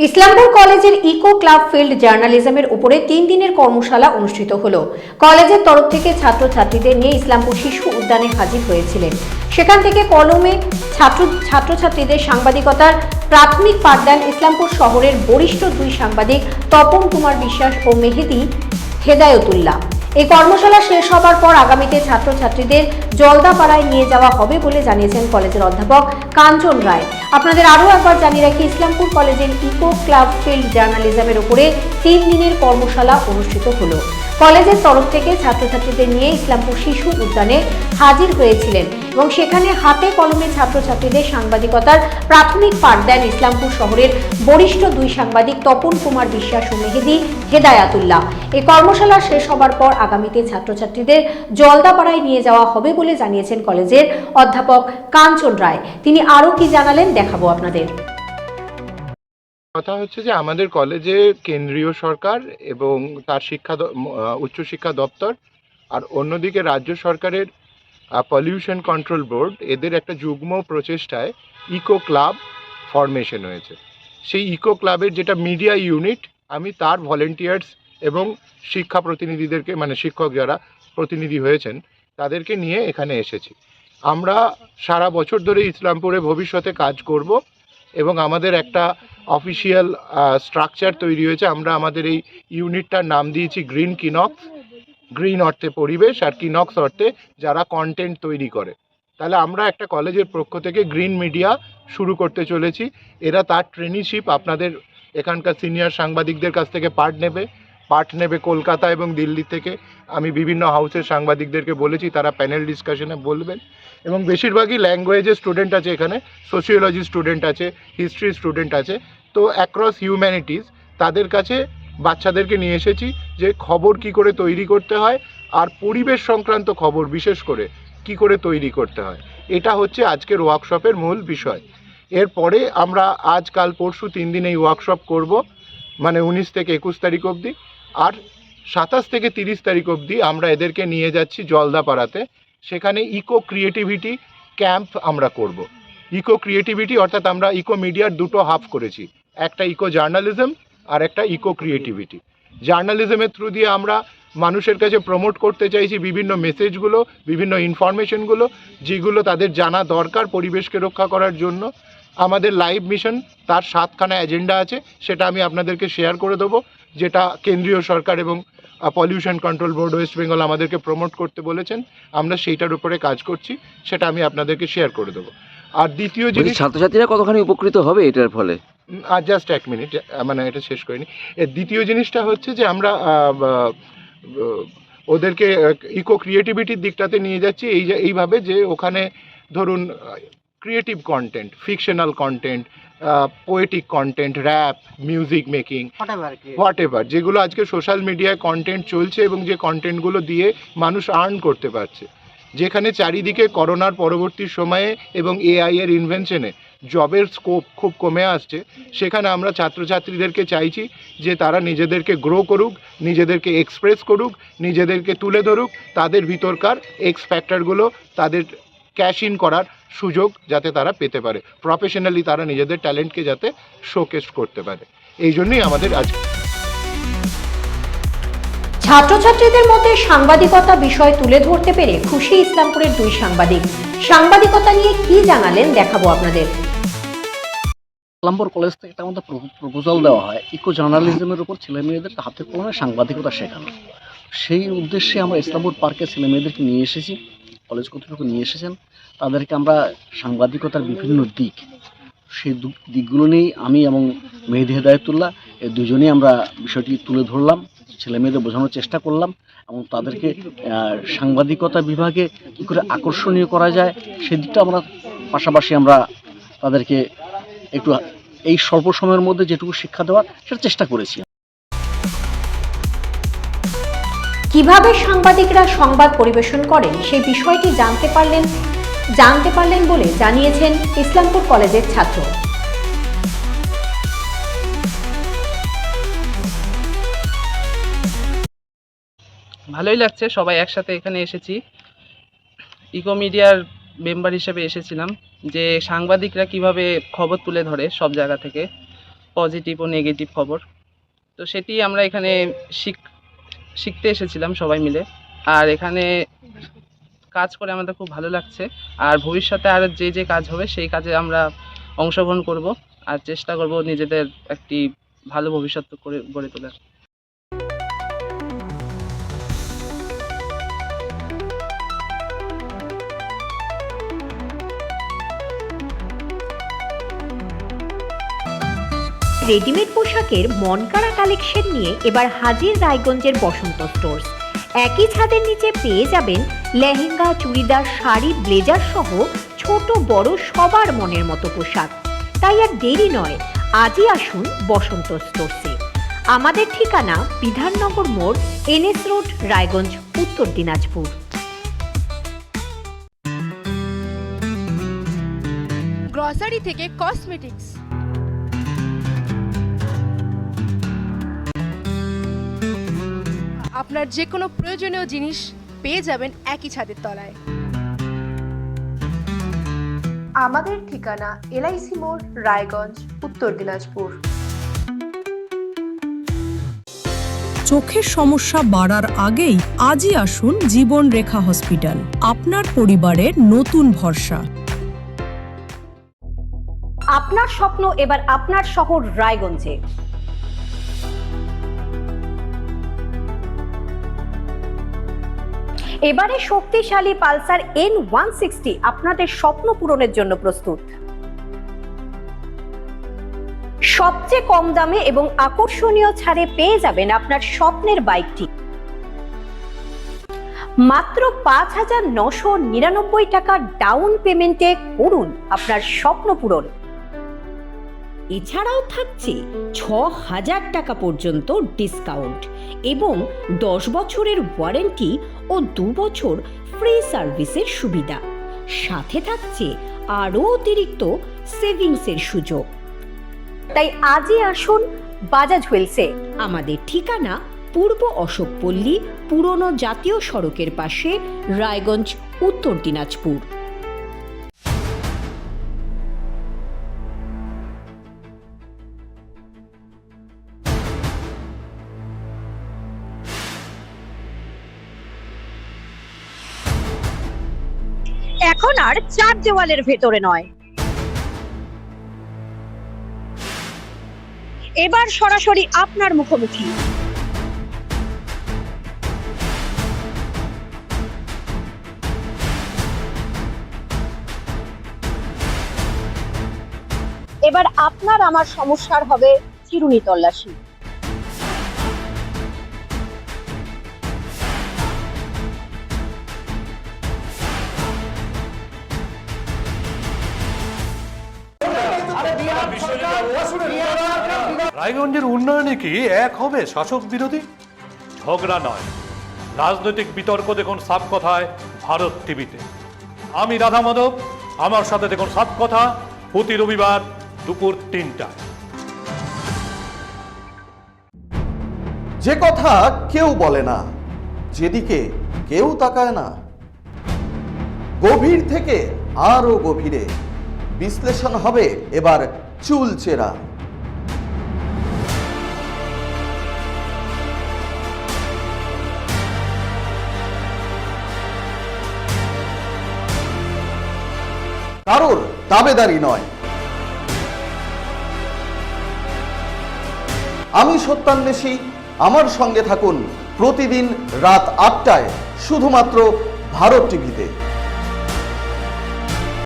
ইসলামপুর কলেজের eco club field জার্নালিজমের উপরে 3 দিনের কর্মশালা অনুষ্ঠিত হলো। কলেজের তরফ থেকে ছাত্রছাত্রীদের নিয়ে ইসলামপুর শিশু উদ্যানে হাজির হয়েছিলেন। সেখান থেকে কলমে ছাত্রছাত্রীদের সাংবাদিকতার প্রাথমিক পাঠ দেন ইসলামপুর শহরের বরিষ্ঠ 2 সাংবাদিক তপন কুমার বিশ্বাস ও মেহেদি হেদায়তুল্লাহ। এই কর্মশালা শেষ হবার পর আগামীতে ছাত্রছাত্রীদের জলদাপাড়ায় নিয়ে যাওয়া হবে বলে জানিয়েছেন কলেজের অধ্যাপক কাঞ্চন রায়। আপনাদের আরও একবার জানিয়ে রাখি, ইসলামপুর কলেজের ইকো ক্লাব ফিল্ড জার্নালিজমের উপরে 3 দিনের কর্মশালা অনুষ্ঠিত হলো। কলেজের তরফ থেকে ছাত্রছাত্রীদের নিয়ে ইসলামপুর শিশু উদ্যানে হাজির হয়েছিলেন এবং সেখানে হাতে কলমে ছাত্রছাত্রীদের সাংবাদিকতার প্রাথমিক পাঠ দেন ইসলামপুর শহরের বরিষ্ঠ 2 সাংবাদিক তপন কুমার বিশ্বাস ও মেহেদি হেদায়াতুল্লাহ। এই কর্মশালা শেষ হবার পর আগামীতে ছাত্রছাত্রীদের জলদাপাড়ায় নিয়ে যাওয়া হবে বলে জানিয়েছেন কলেজের অধ্যাপক কাঞ্চন রায়। তিনি আরও কি জানালেন দেখাবো আপনাদের। কথা হচ্ছে যে আমাদের কলেজে কেন্দ্রীয় সরকার এবং তার উচ্চশিক্ষা দপ্তর আর অন্যদিকে রাজ্য সরকারের পলিউশন কন্ট্রোল বোর্ড এদের একটা যুগ্ম প্রচেষ্টায় ইকো ক্লাব ফরমেশন হয়েছে। সেই ইকো ক্লাবের যেটা মিডিয়া ইউনিট, আমি তার ভলেন্টিয়ার্স এবং শিক্ষা প্রতিনিধিদেরকে, মানে শিক্ষক যারা প্রতিনিধি হয়েছেন তাদেরকে নিয়ে এখানে এসেছি। আমরা সারা বছর ধরে ইসলামপুরে ভবিষ্যতে কাজ করব এবং আমাদের একটা অফিসিয়াল স্ট্রাকচার তৈরি হয়েছে। আমরা আমাদের এই ইউনিটটার নাম দিয়েছি গ্রিন কিনক্স। গ্রিন অর্থে পরিবেশ আর কিনক্স অর্থে যারা কন্টেন্ট তৈরি করে। তাহলে আমরা একটা কলেজের পক্ষ থেকে গ্রিন মিডিয়া শুরু করতে চলেছি। এরা তার ট্রেনিশিপ আপনাদের এখানকার সিনিয়র সাংবাদিকদের কাছ থেকে পাঠ নেবে কলকাতা এবং দিল্লি থেকে। আমি বিভিন্ন হাউসের সাংবাদিকদেরকে বলেছি, তারা প্যানেল ডিসকাশনে বলবেন এবং বেশিরভাগই ল্যাঙ্গুয়েজের স্টুডেন্ট আছে, এখানে সোশিওলজি স্টুডেন্ট আছে, হিস্ট্রি স্টুডেন্ট আছে। তো অ্যাক্রস হিউম্যানিটিস তাদের কাছে বাচ্চাদেরকে নিয়ে এসেছি যে খবর কি করে তৈরি করতে হয় আর পরিবেশ সংক্রান্ত খবর বিশেষ করে কি করে তৈরি করতে হয়, এটা হচ্ছে আজকের ওয়ার্কশপের মূল বিষয়। এরপরে আমরা আজ কাল পরশু 3 দিন এই ওয়ার্কশপ করব, মানে 19 থেকে 21 তারিখ অবধি। আর 27 থেকে 30 তারিখ অবধি আমরা এদেরকে নিয়ে যাচ্ছি জলদাপাড়াতে। সেখানে ইকো ক্রিয়েটিভিটি ক্যাম্প আমরা করব। ইকো ক্রিয়েটিভিটি অর্থাৎ আমরা ইকো মিডিয়ার 2টো হাফ করেছি, একটা ইকো জার্নালিজম আর একটা ইকো ক্রিয়েটিভিটি। জার্নালিজমের থ্রু দিয়ে আমরা মানুষের কাছে প্রমোট করতে চাইছি বিভিন্ন মেসেজগুলো, বিভিন্ন ইনফরমেশনগুলো যেগুলো তাদের জানা দরকার পরিবেশকে রক্ষা করার জন্য। আমাদের লাইভ মিশন, তার 7খানা এজেন্ডা আছে, সেটা আমি আপনাদেরকে শেয়ার করে দেবো, যেটা কেন্দ্রীয় সরকার এবং pollution control board West Bengal আমাদেরকে প্রমোট করতে বলেছেন। আমরা সেইটার উপরে কাজ করছি, সেটা আমি আপনাদেরকে শেয়ার করে দেবো। আর দ্বিতীয় জিনিস, ছাত্রছাত্রীরা কতখানি উপকৃত হবে এটার ফলে? জাস্ট 1 মিনিট, মানে এটা শেষ করিনি। দ্বিতীয় জিনিসটা হচ্ছে যে আমরা ওদেরকে ইকো ক্রিয়েটিভিটির দিকটাতে নিয়ে যাচ্ছি এইভাবে যে ওখানে ধরুন creative content, fictional content, poetic content, rap, music making, whatever যেগুলো আজকে সোশ্যাল মিডিয়ায় কন্টেন্ট চলছে এবং যে কন্টেন্টগুলো দিয়ে মানুষ আর্ন করতে পারছে। যেখানে চারিদিকে করোনার পরবর্তী সময়ে এবং এআই এর ইনভেনশনে জবের স্কোপ খুব কমে আসছে, সেখানে আমরা ছাত্রছাত্রীদেরকে চাইছি যে তারা নিজেদেরকে গ্রো করুক, নিজেদেরকে এক্সপ্রেস করুক, নিজেদেরকে তুলে ধরুক, তাদের ভিতরকার এক্স ফ্যাক্টরগুলো তাদের ক্যাশ ইন করার সুযোগ যাতে তারা পেতে পারে, প্রফেশনালি তারা নিজেদের ট্যালেন্টকে যাতে শোকেস করতে পারে। এই জন্যই আমাদের আজ ছাত্রছাত্রীদের মধ্যে সাংবাদিকতা বিষয় তুলে ধরতে পেরে খুশি ইসলামপুরের 2 সাংবাদিক। সাংবাদিকতা নিয়ে কি জানালেন দেখাবো আপনাদের। ইসলামপুর কলেজ থেকে একটা আমাদের প্রপোজাল দেওয়া হয় ইকো জার্নালিজমের উপর ছেলে মেয়েদের হাতে কলমে সাংবাদিকতা শেখানো। সেই উদ্দেশ্যে আমরা ইসলামপুর পার্কে ছেলে মেয়েদেরকে নিয়ে এসেছি, কলেজ কর্তৃপক্ষ নিয়ে এসেছেন। তাদেরকে আমরা সাংবাদিকতার বিভিন্ন দিক, সেই দিকগুলো নিয়েই আমি এবং মেহেদি হেদায়তুল্লাহ এই দুজনেই আমরা বিষয়টি তুলে ধরলাম, ছেলে মেয়েদের বোঝানোর চেষ্টা করলাম এবং তাদেরকে সাংবাদিকতা বিভাগে কী করে আকর্ষণীয় করা যায় সেদিকটা আমরা পাশাপাশি আমরা তাদেরকে একটু এই স্বল্প সময়ের মধ্যে যেটুকু শিক্ষা দেওয়ার সেটা চেষ্টা করেছি। কিভাবে সাংবাদিকরা সংবাদ পরিবেশন করেন সেই বিষয়টি জানতে পারলেন বলে জানিয়েছেন ইসলামপুর কলেজের ছাত্র। ভালোই লাগছে, সবাই একসাথে এখানে এসেছি। ইকো মিডিয়ার মেম্বার হিসেবে এসেছিলাম যে সাংবাদিকরা কিভাবে খবর তুলে ধরে সব জায়গা থেকে, পজিটিভ ও নেগেটিভ খবর। তো সেটি আমরা এখানে শিখতে এসেছিলাম সবাই মিলে। আর এখানে কাজ করে আমাদের খুব ভালো লাগছে। আর ভবিষ্যতে আর যে কাজ হবে সেই কাজে আমরা অংশগ্রহণ করব আর চেষ্টা করব নিজেদের একটি ভালো ভবিষ্যৎ করে গড়ে তোলার। রেডিমেড পোশাকের মনকাড়া কালেকশন নিয়ে এবার হাজির রায়গঞ্জের বসন্ত স্টোর্স। একই ছাদের নিচে পেয়ে যাবেন লেহেঙ্গা, চুড়িদার, শাড়ি, ব্লেজার সহ ছোট বড় সবার মনের মতো পোশাক। তাই আর দেরি নয়, আজই আসুন বসন্ত স্টোর্সে। আমাদের ঠিকানা বিধাননগর মোড়, NS রোড, রায়গঞ্জ, উত্তর দিনাজপুর। গ্রসারি থেকে কসমেটিক্স, আপনার যে কোনো প্রয়োজনীয় জিনিস পেয়ে যাবেন একই ছাদের তলায়। আমাদের ঠিকানা LIC মোড়, রায়গঞ্জ, উত্তর দিনাজপুর। চোখের সমস্যা বাড়ার আগেই আজই আসুন জীবন রেখা হসপিটাল, আপনার পরিবারের নতুন ভরসা। আপনার স্বপ্ন এবার আপনার শহর রায়গঞ্জে। এবারে শক্তিশালী পালসার N160 আপনাদের স্বপ্ন পূরণের জন্য প্রস্তুত। সবচেয়ে কম দামে এবং আকর্ষণীয় ছাড়ে পেয়ে যাবেন আপনার স্বপ্নের বাইকটি। মাত্র 5,999 টাকা ডাউন পেমেন্টে করুন আপনার স্বপ্ন পূরণ। এছাড়াও থাকছে 6,000 টাকা পর্যন্ত ডিসকাউন্ট এবং 10 বছরের ওয়ারেন্টি ও 2 বছর ফ্রি সার্ভিসের সুবিধা। সাথে থাকছে আরও অতিরিক্ত সেভিংসের সুযোগ। তাই আজই আসুন বাজাজ হুইলসে। আমাদের ঠিকানা পূর্ব অশোকপল্লী, পুরনো জাতীয় সড়কের পাশে, রায়গঞ্জ, উত্তর দিনাজপুর। এখন আর চার দেওয়ালের ভেতরে নয়, এবার সরাসরি আপনার মুখোমুখি। এবার আপনার আমার সমস্যার হবে চিরুনি তল্লাশি। রায়গঞ্জের উন্নয়নে কি এক হবে শাসক বিরোধী? ঝগড়া নয়, রাজনৈতিক বিতর্ক দেখুন সাপ কথায় ভারত টিভিতে। আমি রাধা মাধব, আমার সাথে দেখুন সাপ কথা প্রতি রবিবার দুপুর 3টায়। যে কথা কেউ বলে না, যেদিকে কেউ তাকায় না, গভীর থেকে আরো গভীরে বিশ্লেষণ হবে এবার চুলচেরা। কারোর দাবেদারি নয়। আমি সত্যান্বেষী, আমার সঙ্গে থাকুন প্রতিদিন রাত 8টায় শুধুমাত্র ভারত টিভিতে।